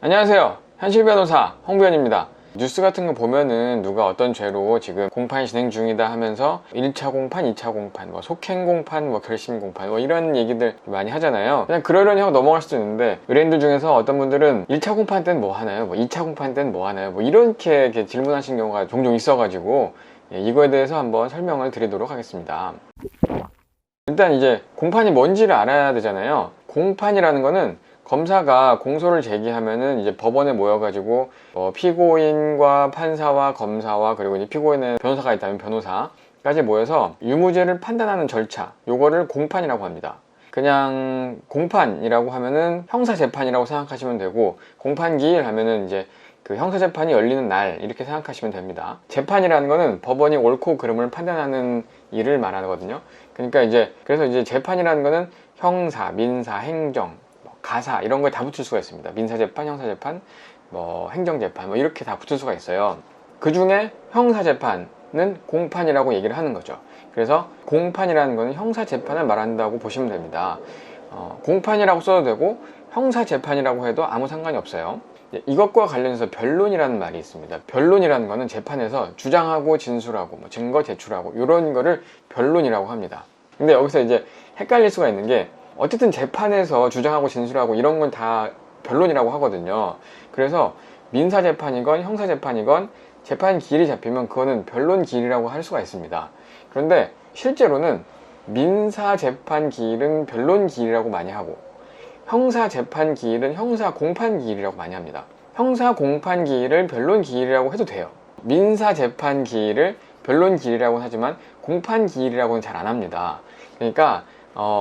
안녕하세요. 현실변호사 홍변입니다. 뉴스 같은 거 보면은 누가 어떤 죄로 지금 공판이 진행 중이다 하면서 1차 공판, 2차 공판, 속행 공판, 결심 공판 이런 얘기들 많이 하잖아요. 그냥 그러려니 하고 넘어갈 수도 있는데 의뢰인들 중에서 어떤 분들은 1차 공판 때는 뭐 하나요? 2차 공판 때는 뭐 하나요? 이렇게 질문하신 경우가 종종 있어가지고 이거에 대해서 한번 설명을 드리도록 하겠습니다. 일단 이제 공판이 뭔지를 알아야 되잖아요. 공판이라는 거는 검사가 공소를 제기하면은 이제 법원에 모여가지고 피고인과 판사와 검사와 그리고 이제 피고인의 변호사가 있다면 변호사까지 모여서 유무죄를 판단하는 절차, 요거를 공판이라고 합니다. 그냥 공판이라고 하면은 형사재판이라고 생각하시면 되고, 공판기일 하면은 이제 그 형사재판이 열리는 날 이렇게 생각하시면 됩니다. 재판이라는 거는 법원이 옳고 그름을 판단하는 일을 말하거든요. 그러니까 그래서 이제 재판이라는 거는 형사, 민사, 행정, 가사 이런 걸 다 붙일 수가 있습니다. 민사재판, 형사재판, 행정재판 이렇게 다 붙일 수가 있어요. 그 중에 형사재판은 공판이라고 얘기를 하는 거죠. 그래서 공판이라는 거는 형사재판을 말한다고 보시면 됩니다. 공판이라고 써도 되고 형사재판이라고 해도 아무 상관이 없어요. 이것과 관련해서 변론이라는 말이 있습니다. 변론이라는 거는 재판에서 주장하고 진술하고 증거 제출하고 이런 거를 변론이라고 합니다. 근데 여기서 이제 헷갈릴 수가 있는 게, 어쨌든 재판에서 주장하고 진술하고 이런 건 다 변론이라고 하거든요. 그래서 민사재판이건 형사재판이건 재판 기일이 잡히면 그거는 변론 기일이라고 할 수가 있습니다. 그런데 실제로는 민사재판 기일은 변론 기일이라고 많이 하고, 형사재판 기일은 형사 공판 기일이라고 많이 합니다. 형사 공판 기일을 변론 기일이라고 해도 돼요. 민사재판 기일을 변론 기일이라고 하지만 공판 기일이라고는 잘 안 합니다. 그러니까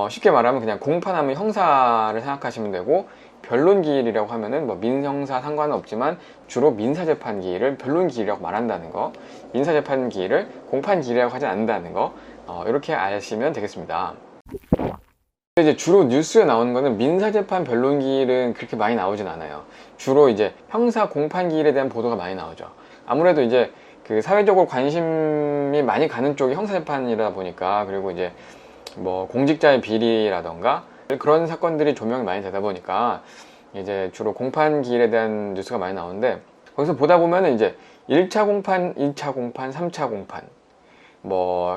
쉽게 말하면 그냥 공판하면 형사를 생각하시면 되고, 변론 기일이라고 하면은 민형사 상관은 없지만 주로 민사재판 기일을 변론 기일이라고 말한다는 거, 민사재판 기일을 공판 기일이라고 하지 않는다는 거, 이렇게 아시면 되겠습니다. 이제 주로 뉴스에 나오는 거는 민사재판 변론 기일은 그렇게 많이 나오진 않아요. 주로 이제 형사 공판 기일에 대한 보도가 많이 나오죠. 아무래도 이제 그 사회적으로 관심이 많이 가는 쪽이 형사재판이다 보니까, 그리고 이제 공직자의 비리라던가 그런 사건들이 조명이 많이 되다 보니까 이제 주로 공판 기일에 대한 뉴스가 많이 나오는데, 거기서 보다 보면은 이제 1차 공판, 2차 공판, 3차 공판,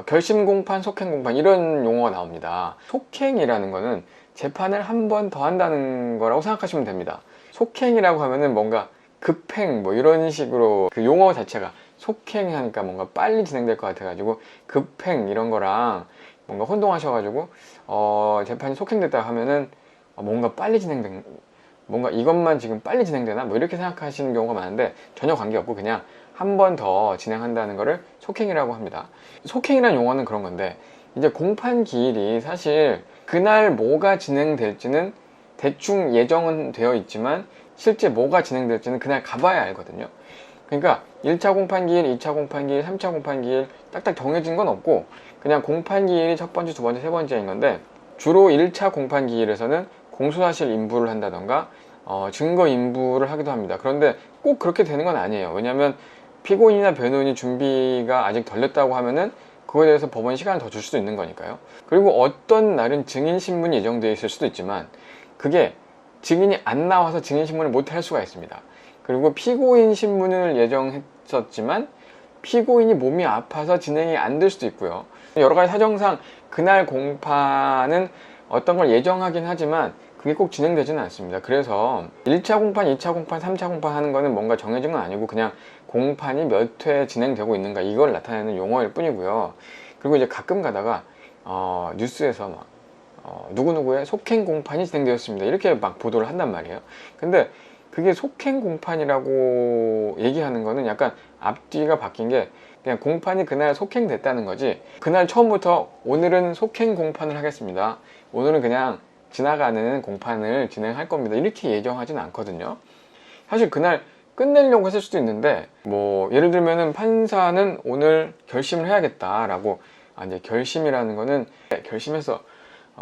결심 공판, 속행 공판 이런 용어가 나옵니다. 속행이라는 거는 재판을 한 번 더 한다는 거라고 생각하시면 됩니다. 속행이라고 하면은 뭔가 급행 이런 식으로, 그 용어 자체가 속행하니까 뭔가 빨리 진행될 것 같아가지고 급행 이런 거랑 뭔가 혼동하셔가지고 재판이 속행됐다 하면은 뭔가 빨리 진행된, 뭔가 이것만 지금 빨리 진행되나 이렇게 생각하시는 경우가 많은데, 전혀 관계없고 그냥 한 번 더 진행한다는 거를 속행이라고 합니다. 속행이라는 용어는 그런 건데, 이제 공판 기일이 사실 그날 뭐가 진행될지는 대충 예정은 되어 있지만 실제 뭐가 진행될지는 그날 가봐야 알거든요. 그러니까 1차 공판 기일, 2차 공판 기일, 3차 공판 기일 딱딱 정해진 건 없고, 그냥 공판 기일이 첫 번째, 두 번째, 세 번째인 건데, 주로 1차 공판 기일에서는 공소사실 인부를 한다던가 증거 인부를 하기도 합니다. 그런데 꼭 그렇게 되는 건 아니에요. 왜냐하면 피고인이나 변호인이 준비가 아직 덜 됐다고 하면은 그거에 대해서 법원이 시간을 더 줄 수도 있는 거니까요. 그리고 어떤 날은 증인신문이 예정되어 있을 수도 있지만 그게 증인이 안 나와서 증인신문을 못 할 수가 있습니다. 그리고 피고인 신문을 예정했었지만 피고인이 몸이 아파서 진행이 안 될 수도 있고요. 여러 가지 사정상 그날 공판은 어떤 걸 예정하긴 하지만 그게 꼭 진행되지는 않습니다. 그래서 1차 공판, 2차 공판, 3차 공판 하는 거는 뭔가 정해진 건 아니고 그냥 공판이 몇 회 진행되고 있는가 이걸 나타내는 용어일 뿐이고요. 그리고 이제 가끔 가다가 뉴스에서 누구누구의 속행 공판이 진행되었습니다 이렇게 보도를 한단 말이에요. 근데 그게 속행 공판이라고 얘기하는 거는 약간 앞뒤가 바뀐 게, 그냥 공판이 그날 속행됐다는 거지, 그날 처음부터 오늘은 속행 공판을 하겠습니다, 오늘은 그냥 지나가는 공판을 진행할 겁니다 이렇게 예정하진 않거든요. 사실 그날 끝내려고 했을 수도 있는데, 예를 들면은 판사는 오늘 결심을 해야겠다라고, 이제 결심이라는 거는 결심해서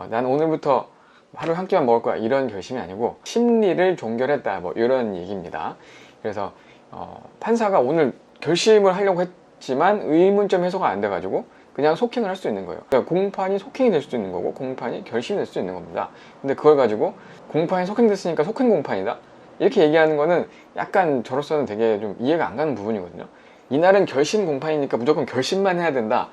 난 오늘부터 하루 한 끼만 먹을 거야 이런 결심이 아니고 심리를 종결했다 이런 얘기입니다. 그래서 판사가 오늘 결심을 하려고 했지만 의문점 해소가 안 돼가지고 그냥 속행을 할 수 있는 거예요. 그러니까 공판이 속행이 될 수도 있는 거고 공판이 결심이 될 수도 있는 겁니다. 근데 그걸 가지고 공판이 속행됐으니까 속행 공판이다 이렇게 얘기하는 거는 약간 저로서는 되게 좀 이해가 안 가는 부분이거든요. 이날은 결심 공판이니까 무조건 결심만 해야 된다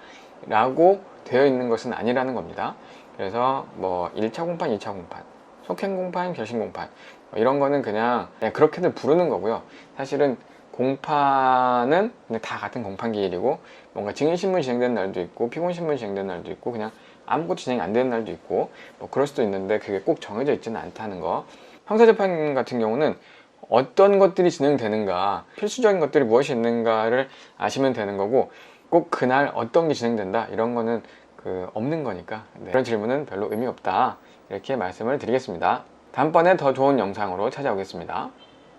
라고 되어 있는 것은 아니라는 겁니다. 그래서 뭐 1차 공판, 2차 공판, 속행 공판, 결심 공판 이런 거는 그냥 그렇게들 부르는 거고요. 사실은 공판은 그냥 다 같은 공판 기일이고, 뭔가 증인신문 진행되는 날도 있고 피고인신문 진행되는 날도 있고 그냥 아무것도 진행이 안 되는 날도 있고 뭐 그럴 수도 있는데, 그게 꼭 정해져 있지는 않다는 거. 형사재판 같은 경우는 어떤 것들이 진행되는가, 필수적인 것들이 무엇이 있는가를 아시면 되는 거고, 꼭 그날 어떤 게 진행된다 이런 거는 없는 거니까 그런 질문은 별로 의미 없다, 이렇게 말씀을 드리겠습니다. 다음번에 더 좋은 영상으로 찾아오겠습니다.